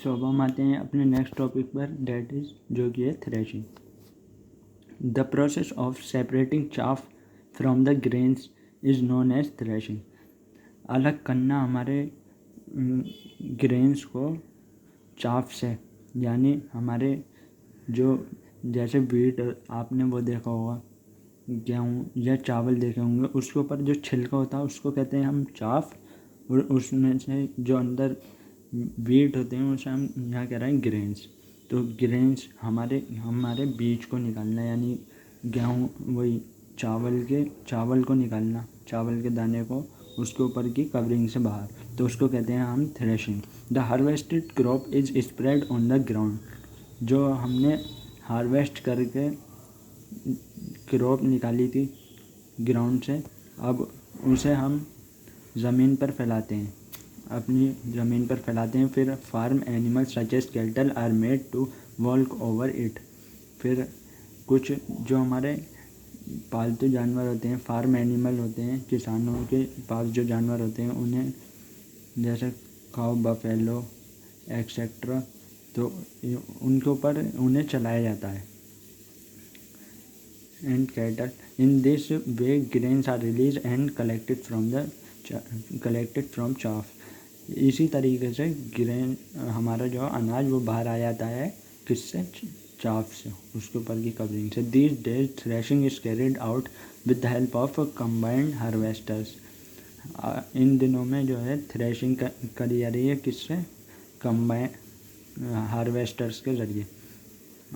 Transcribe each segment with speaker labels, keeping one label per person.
Speaker 1: तो अब हम आते हैं अपने नेक्स्ट टॉपिक पर, डेट इज़ जो कि है threshing. The process of separating chaff from the grains is known as threshing. अलग करना हमारे ग्रेन्स को चाफ से, यानी हमारे जो जैसे वीट आपने वो देखा होगा, गेहूँ या चावल देखे होंगे, उसके ऊपर जो छिलका होता है उसको कहते हैं हम चाफ, और उसमें से जो अंदर वीट होते हैं उसे हम यहाँ कह रहे हैं ग्रेन्स। तो ग्रेन्स हमारे बीज को निकालना, यानी गेहूँ वही चावल को निकालना, चावल के दाने को उसके ऊपर की कवरिंग से बाहर, तो उसको कहते हैं हम threshing. The harvested crop is spread on the ground. जो हमने हार्वेस्ट करके क्रॉप निकाली थी ग्राउंड से, अब उसे हम ज़मीन पर फैलाते हैं, अपनी ज़मीन पर फैलाते हैं। फिर farm animals such as cattle are made to walk over it. फिर कुछ जो हमारे पालतू जानवर होते हैं, फार्म एनिमल होते हैं, किसानों के पास जो जानवर होते हैं उन्हें, जैसे काऊ, बफेलो एक्सेट्रा, तो उनके ऊपर उन्हें चलाया जाता है। And cattle in this way grains are release and collected from chaff. इसी तरीके से ग्रेन हमारा जो अनाज वो बाहर आ जाता है, किससे? चाफ से, उसके ऊपर की कवरिंग से। These days threshing is carried out with the help of combined harvesters. इन दिनों में जो है थ्रेशिंग करी जा रही है, किससे? कंबाइन हार्वेस्टर्स के ज़रिए,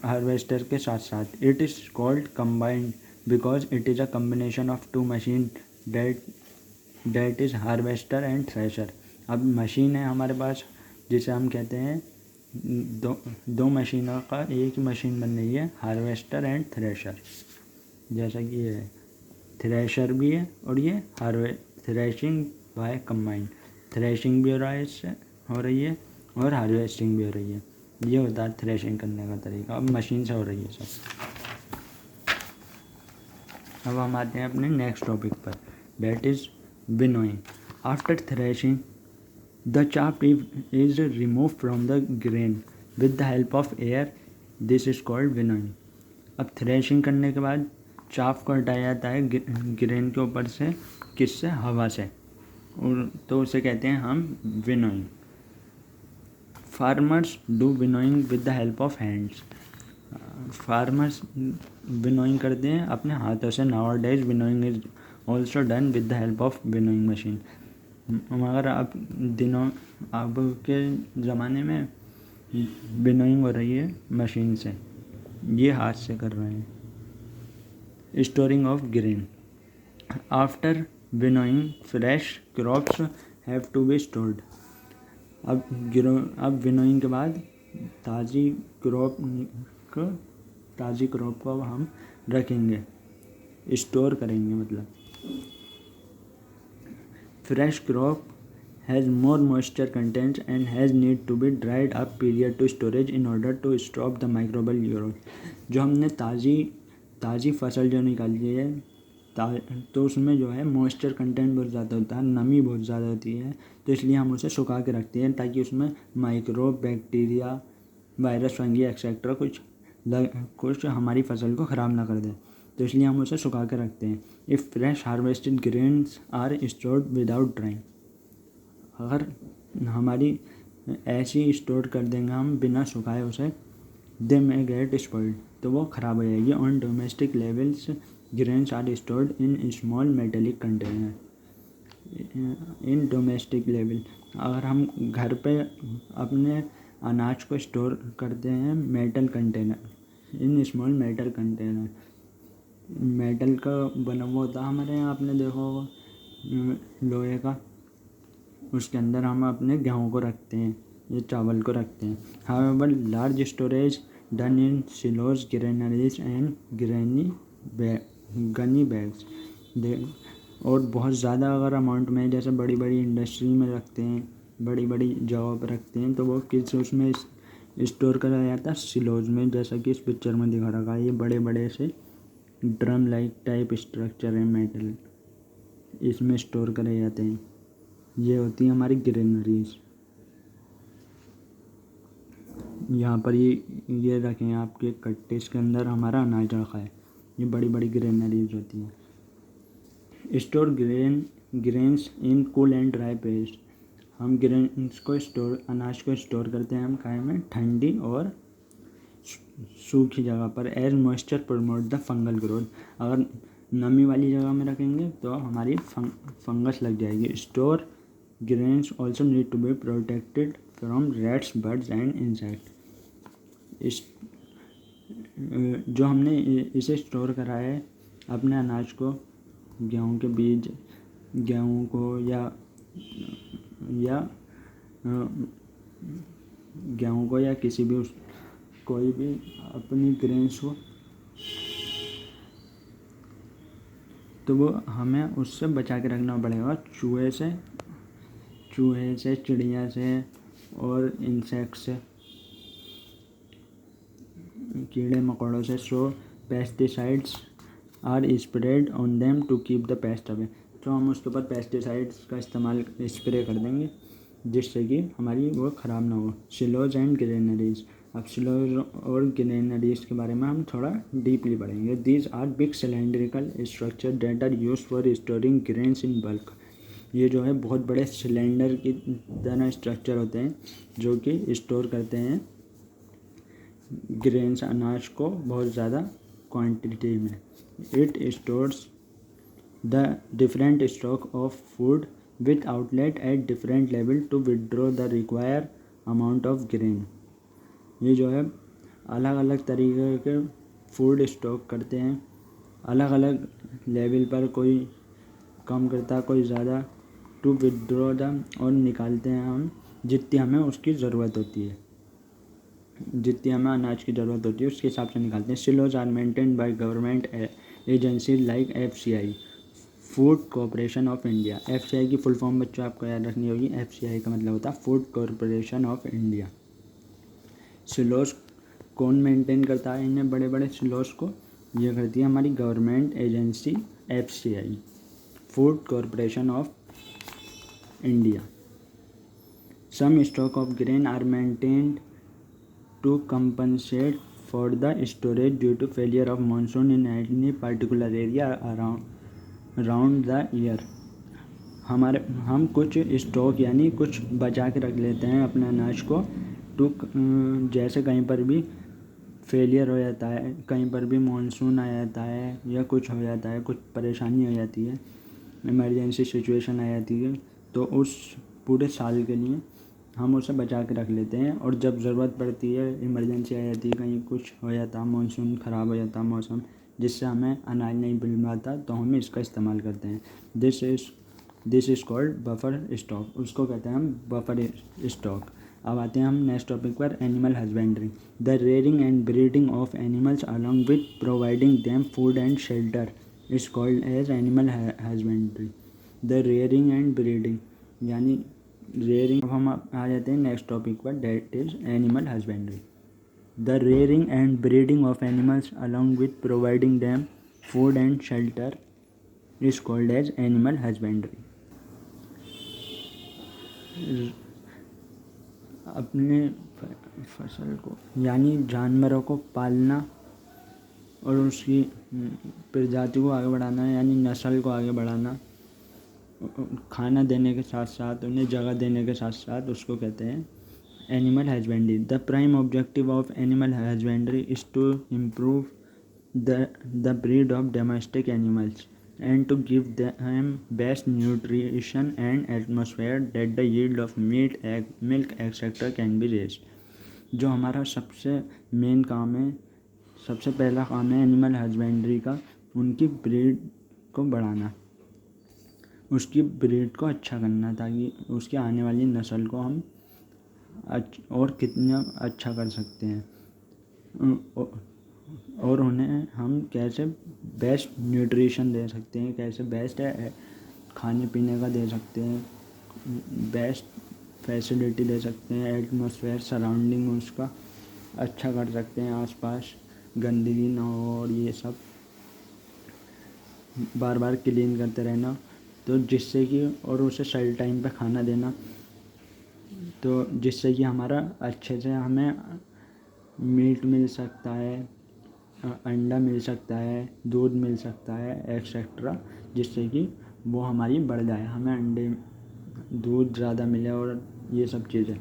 Speaker 1: हार्वेस्टर के साथ साथ। It is called combined because it is a combination of two machine that is harvester and thresher. अब मशीन है हमारे पास, जिसे हम कहते हैं दो मशीनों का एक ही मशीन बन रही है, हार्वेस्टर एंड थ्रेशर। जैसा कि ये थ्रेशर भी है और ये थ्रेशिंग बाय कंबाइंड, थ्रेशिंग भी हो रहा है, इससे हो रही है, और हार्वेस्टिंग भी हो रही है। ये होता है थ्रेशिंग करने का तरीका। अब मशीन से हो रही है सब। अब हम आते हैं अपने नेक्स्ट टॉपिक पर, that is winnowing. After threshing the chaff is remove from the grain with the help of air, this is called winnowing. अब थ्रेशिंग करने के बाद चाफ को हटाया जाता है ग्रेन के ऊपर से, किससे? हवा से, और तो उसे कहते हैं हम winnowing. Farmers do winnowing with the help of hands. Farmers winnowing करते हैं अपने हाथों से। Now days winnowing is also done with the help of winnowing machine. मगर अब के ज़माने में विनोइंग हो रही है मशीन से, ये हाथ से कर रहे हैं। Storing of grain. After winnowing fresh crops have to be stored. अब विनोइंग के बाद ताज़ी क्रॉप को हम रखेंगे, स्टोर करेंगे। मतलब fresh crop has more moisture content and has need to be dried up period to storage in order to stop the microbial growth. जो हमने ताज़ी फसल जो निकाली है, तो उसमें जो है मॉइस्चर कंटेंट बहुत ज़्यादा होता है, नमी बहुत ज़्यादा होती है, तो इसलिए हम उसे सुखा के रखते हैं ताकि उसमें microbe, bacteria, virus, fungi etcetera कुछ हमारी फसल को ख़राब ना कर दे, तो इसलिए हम उसे सुखा के रखते हैं। If fresh harvested grains are stored without drying. अगर हमारी ऐसी स्टोर कर देंगे हम बिना सुखाए उसे, दे मे गेट स्पॉइल्ड, तो वो ख़राब हो जाएगी। On domestic levels grains are stored in small metallic container. In domestic level, अगर हम घर पे अपने अनाज को स्टोर करते हैं metal container, in small metal container, metal का बना हुआ होता है हमारे यहाँ, आपने देखा होगा, लोहे का, उसके अंदर हम अपने गेहूँ को रखते हैं या चावल को रखते हैं। However large storage done in silos, granaries and Ghani bags. और बहुत ज़्यादा अगर अमाउंट में, जैसे बड़ी बड़ी इंडस्ट्री में रखते हैं, बड़ी बड़ी जगहों पर रखते हैं, तो वो किस उसमें स्टोर करा जाता है? सिलोज में, जैसा कि इस पिक्चर में दिखा रखा है। ये बड़े बड़े से ड्रम लाइक टाइप स्ट्रक्चर है मेटल, इसमें स्टोर करे जाते हैं। ये होती है हमारी ग्रेनरीज। यहाँ पर ये रखे हैं आपके कट्टे, इसके अंदर हमारा अनाज रखा है। ये बड़ी बड़ी ग्रेनरीज होती हैं। Store grains in cool and dry place. हम ग्रेन्स को अनाज को स्टोर करते हैं हम कहाँ में, ठंडी और सूखी जगह पर। As moisture promote the fungal growth. अगर नमी वाली जगह में रखेंगे तो हमारी फंगस लग जाएगी। Store grains also need to be protected from rats, birds and insect. इस जो हमने इसे स्टोर करा है अपने अनाज को, गेहूँ के बीज, गेहूँ को या गेहूँ को या किसी भी कोई भी अपनी ग्रेन्स हो, तो वो हमें उससे बचा के रखना पड़ेगा, चूहे से, चिड़िया से और इंसेक्ट से, कीड़े मकोड़ों से। So pesticides are spread on them to keep the pest away. तो हम उसके ऊपर पेस्टिसाइड्स का इस्तेमाल स्प्रे कर देंगे जिससे कि हमारी वो ख़राब ना हो। Silos and granaries. अब सिलोज और ग्रेनरीज के बारे में हम थोड़ा डीपली पढ़ेंगे। These are big cylindrical structure that are used for storing grains in bulk. ये जो है बहुत बड़े सिलेंडर की तरह स्ट्रक्चर होते हैं जो कि स्टोर करते हैं ग्रेन्स, अनाज को बहुत ज़्यादा क्वांटिटी में। It stores the different stock of food with outlet at different level to withdraw the require amount of grain. ये जो है अलग अलग तरीके के फूड स्टॉक करते हैं अलग अलग लेवल पर, कोई कम करता है कोई ज़्यादा, टू विड्रॉ द, और निकालते हैं हम जितनी हमें उसकी ज़रूरत होती है, जितनी हमें अनाज की ज़रूरत होती है उसके हिसाब से निकालते हैं। Silos are maintained by government agencies like FCI, food corporation of India. FCI की फुल फॉर्म बच्चों आपको याद रखनी होगी। FCI का मतलब होता है food corporation of India. Silos कौन मेंटेन करता है इन्हें बड़े बड़े सिलोज को? ये करती है हमारी government agency FCI, food corporation of India. Some stock of grain are maintained to compensate for the storage due to failure of monsoon in any particular area around the year। हम कुछ stock यानी कुछ बचा के रख लेते हैं अपने अनाज को, टू जैसे कहीं पर भी फेलियर हो जाता है, कहीं पर भी मानसून आ जाता है या कुछ हो जाता है, कुछ परेशानी हो जाती है, इमरजेंसी सिचुएशन आ जाती है, तो उस पूरे साल के लिए हम उसे बचा के रख लेते हैं। और जब ज़रूरत पड़ती है, इमरजेंसी आ जाती है, कहीं कुछ हो जाता है, मानसून ख़राब हो जाता है मौसम, जिससे हमें अनाज नहीं मिल पाता, तो हम इसका इस्तेमाल करते हैं। This is called buffer stock. उसको कहते हैं हम बफर स्टॉक। अब आते हैं हम नेक्स्ट टॉपिक पर, animal husbandry. The rearing and breeding of animals along with providing them food and shelter is called as animal husbandry. The rearing and breeding यानी रेयरिंग। अब हम आ जाते हैं नेक्स्ट टॉपिक पर, that is animal husbandry. The rearing and breeding of animals along with providing them food and shelter is called as animal husbandry. अपने फसल को यानी जानवरों को पालना और उसकी प्रजाति को आगे बढ़ाना यानी नस्ल को आगे बढ़ाना, खाना देने के साथ साथ, उन्हें जगह देने के साथ साथ, उसको कहते हैं animal husbandry. The prime objective of animal husbandry is to improve the breed of domestic animals and to give them best nutrition and atmosphere that the yield of meat, egg, milk etc. can be raised। जो हमारा सबसे main काम है, सबसे पहला काम है animal husbandry का, उनकी ब्रीड को बढ़ाना, उसकी ब्रीड को अच्छा करना, ताकि उसकी आने वाली नस्ल को हम और कितना अच्छा कर सकते हैं और उन्हें हम कैसे बेस्ट न्यूट्रिशन दे सकते हैं, कैसे बेस्ट खाने पीने का दे सकते हैं, बेस्ट फैसिलिटी दे सकते हैं, एटमॉस्फेयर सराउंडिंग उसका अच्छा कर सकते हैं, आसपास गंदगी ना हो और ये सब बार बार क्लीन करते रहना, तो जिससे कि, और उसे सही टाइम पे खाना देना, तो जिससे कि हमारा अच्छे से हमें मीट मिल सकता है, अंडा मिल सकता है, दूध मिल सकता है एक्सेट्रा, जिससे कि वो हमारी बढ़ जाए, हमें अंडे दूध ज़्यादा मिले और ये सब चीज़ें।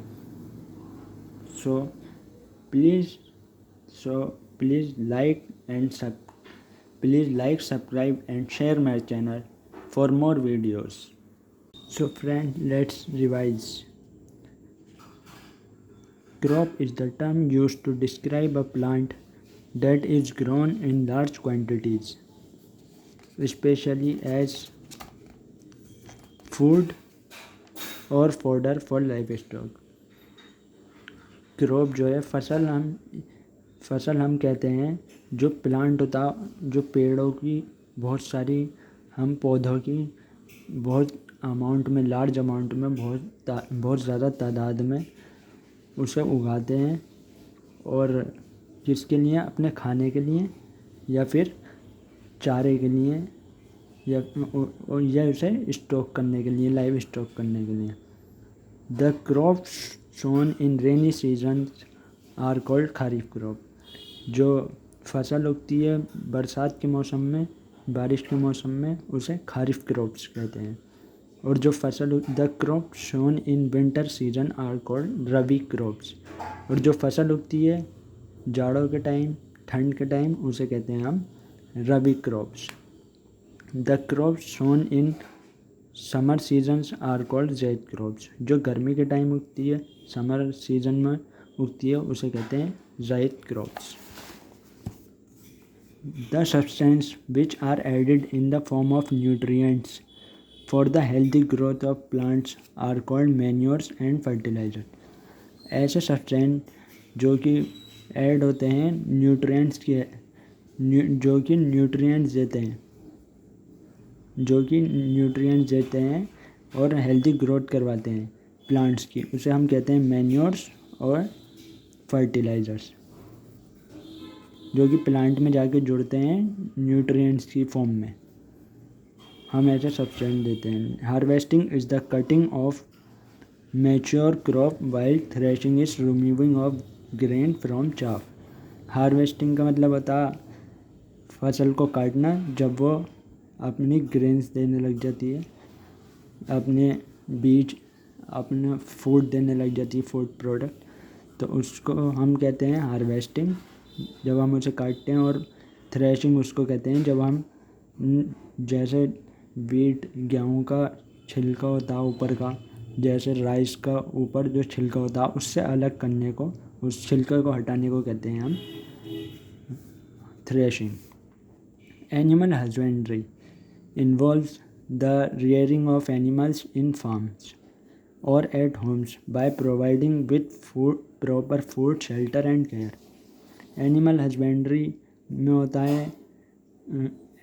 Speaker 1: So please so please like and subscribe and share my channel for more videos. So friend, let's revise. Crop is the term used to describe a plant that is grown in large quantities, especially as food or fodder for livestock. Crop जो है फसल हम कहते हैं जो plant होता, जो पेड़ों की बहुत सारी, हम पौधों की बहुत अमाउंट में, लार्ज अमाउंट में, बहुत ज़्यादा तादाद में उसे उगाते हैं, और किसके लिए? अपने खाने के लिए या फिर चारे के लिए, या उसे स्टॉक करने के लिए, लाइव स्टॉक करने के लिए। The crops sown in rainy season are called kharif crop. जो फसल उगती है बरसात के मौसम में, बारिश के मौसम में, उसे खरीफ क्रॉप्स कहते हैं। और जो फसल the crop sown in winter season are called rabi crops. और जो फसल उगती है जाड़ों के टाइम, ठंड के टाइम, उसे कहते हैं हम rabi crops. The crops sown in summer seasons are called zaid crops. जो गर्मी के टाइम उगती है, समर सीजन में उगती है, उसे कहते हैं zaid crops. The substance which are added in the form of nutrients for the healthy growth of plants are called manures and fertiliser. ऐसे सब्सटेंस जो कि ऐड होते हैं न्यूट्रिएंट्स के, जो कि न्यूट्रिएंट्स देते हैं और हेल्दी ग्रोथ करवाते हैं प्लांट्स की, उसे हम कहते हैं मैन्योर्स और फर्टिलाइज़र्स, जो कि प्लांट में जाके जुड़ते हैं न्यूट्रिएंट्स की फॉर्म में। हम ऐसे सब्सटेंस देते हैं। Harvesting is the cutting of mature crop while threshing is removing of grain from chaff. Harvesting का मतलब होता फसल को काटना जब वो अपनी ग्रेन्स देने लग जाती है, अपने बीज, अपना फूड देने लग जाती है, फूड प्रोडक्ट, तो उसको हम कहते हैं हार्वेस्टिंग, जब हम उसे काटते हैं। और थ्रेशिंग उसको कहते हैं जब हम जैसे वीट, गेहूँ का छिलका होता है ऊपर का, जैसे राइस का ऊपर जो छिलका होता है, उससे अलग करने को, उस छिलके को हटाने को कहते हैं हम threshing. Animal husbandry involves the rearing of animals in farms or at homes by providing with food, proper food, shelter and care. Animal husbandry में होता है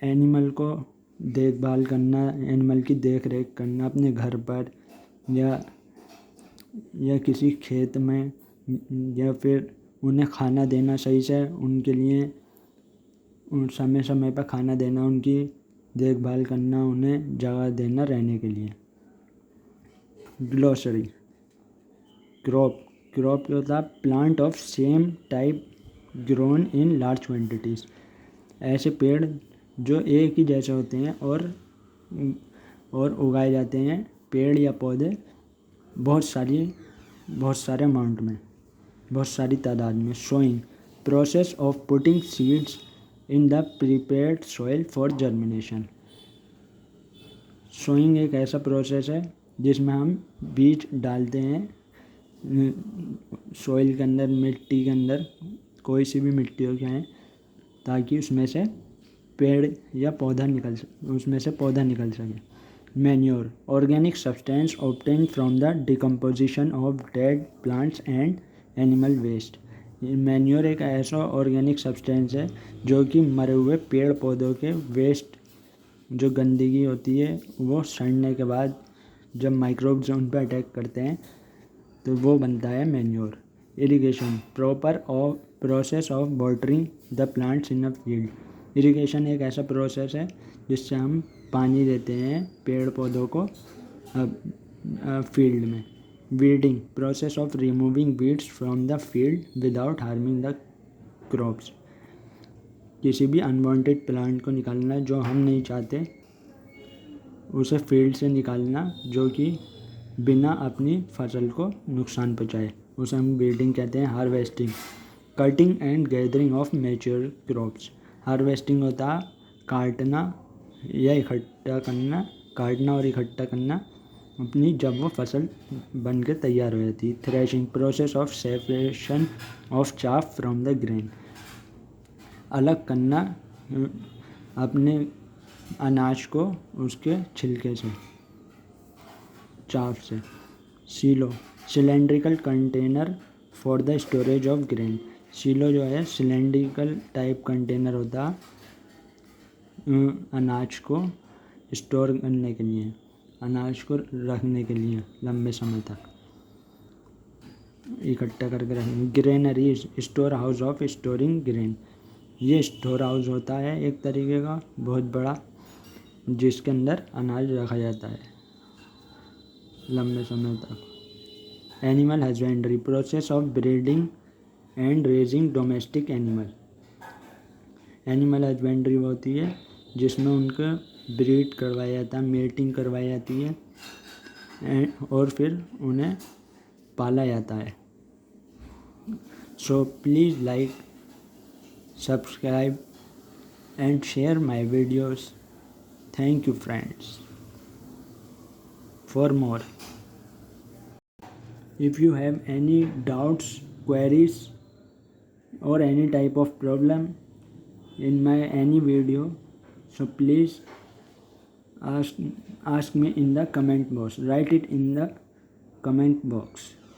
Speaker 1: एनिमल को देखभाल करना, एनिमल की देख रेख करना अपने घर पर या किसी खेत में, या फिर उन्हें खाना देना सही से, उनके लिए समय समय पर खाना देना, उनकी देखभाल करना, उन्हें जगह देना रहने के लिए। ग्लोसरी। क्रॉप होता है plant of same type grown in large quantities. ऐसे पेड़ जो एक ही जैसे होते हैं और उगाए जाते हैं, पेड़ या पौधे बहुत सारे अमाउंट में, बहुत सारी तादाद में। Sowing, process of putting seeds in the prepared soil for germination. Sowing एक ऐसा प्रोसेस है जिसमें हम बीज डालते हैं सॉइल के अंदर, मिट्टी के अंदर, कोई सी भी मिट्टी हो चाहे, ताकि उसमें से पौधा निकल सके। Manure, organic substance obtained from the decomposition of dead plants and animal waste. Manure एक ऐसा ऑर्गेनिक सब्सटेंस है जो कि मरे हुए पेड़ पौधों के वेस्ट, जो गंदगी होती है, वो सड़ने के बाद जब माइक्रोब्स उन पर अटैक करते हैं तो वो बनता है manure. Irrigation, proper process of watering the plants in a field. Irrigation एक ऐसा प्रोसेस है जिससे हम पानी देते हैं पेड़ पौधों को फील्ड में। Weeding, process of removing weeds from the field without harming the crops. किसी भी अनवांटेड प्लांट को निकालना जो हम नहीं चाहते, उसे फील्ड से निकालना जो कि बिना अपनी फसल को नुकसान पहुँचाए, उसे हम वीडिंग कहते हैं। Harvesting, cutting and gathering of mature crops. Harvesting होता है काटना या इकट्ठा करना, काटना और इकट्ठा करना अपनी जब वो फसल बन के तैयार हो जाती है। Threshing, process of separation of chaff from the grain. अलग करना अपने अनाज को उसके छिलके से, चाफ से। Silo, cylindrical container for the storage of grain. Silo जो है सिलेंड्रिकल टाइप कंटेनर होता अनाज को स्टोर करने के लिए, अनाज को रखने के लिए लंबे समय तक इकट्ठा करके रखने। Granary, store house of storing grain. ये स्टोर हाउस होता है एक तरीके का बहुत बड़ा, जिसके अंदर अनाज रखा जाता है लंबे समय तक। Animal husbandry, process of breeding and raising domestic animal. Animal husbandry वो होती है जिसमें उनका ब्रीड करवाया जाता है, मेटिंग करवाई जाती है और फिर उन्हें पाला जाता है। So please like, subscribe and share my videos. Thank you friends. For more, if you have any doubts, queries or any type of problem in my any video, so please ask me in the comment box. Write it in the comment box.